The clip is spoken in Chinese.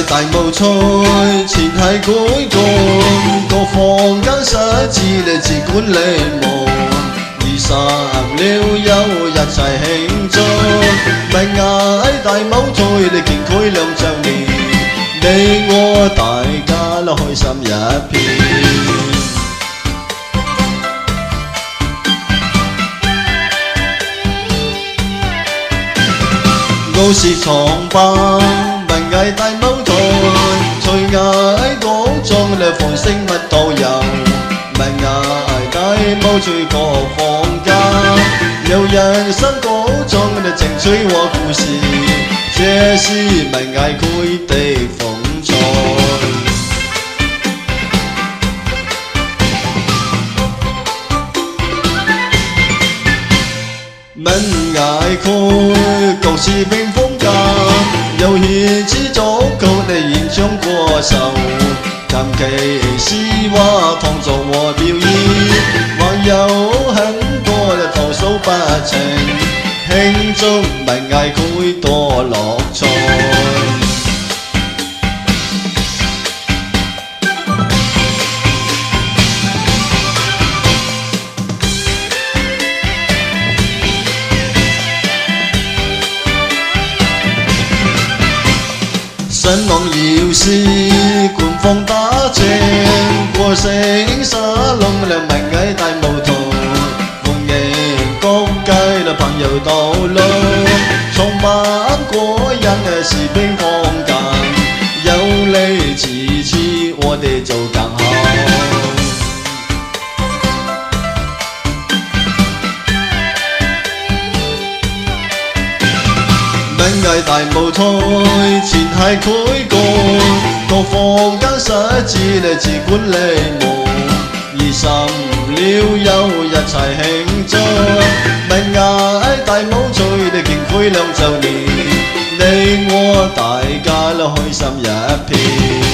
大舞賽，前係舉個房間實至你自管理無26休一齊慶祝，文藝大舞台你見佢2週年，你我大家都開心一片。告示創辦文藝大舞台，隨藝歌中你放聲乜都有，文藝大舞台各房間，有人生歌中你情緒和故事，這是文藝佢的風采。文藝區各式屏風間，有戲子作曲的演唱歌手，琴棋詩畫創作和表演，還有很多的投訴不清，慶祝文藝區多樂彩。新浪要是官方打正，過城沙龍兩文藝大舞台，歡迎各界的朋友到來，創辦個人嘅視頻房間，有你支持我哋做更好。文藝大舞台，前係舉個房間實至你自管理無26休一齊慶祝，文藝大舞台你見佢2週年，你我大家都開心一片。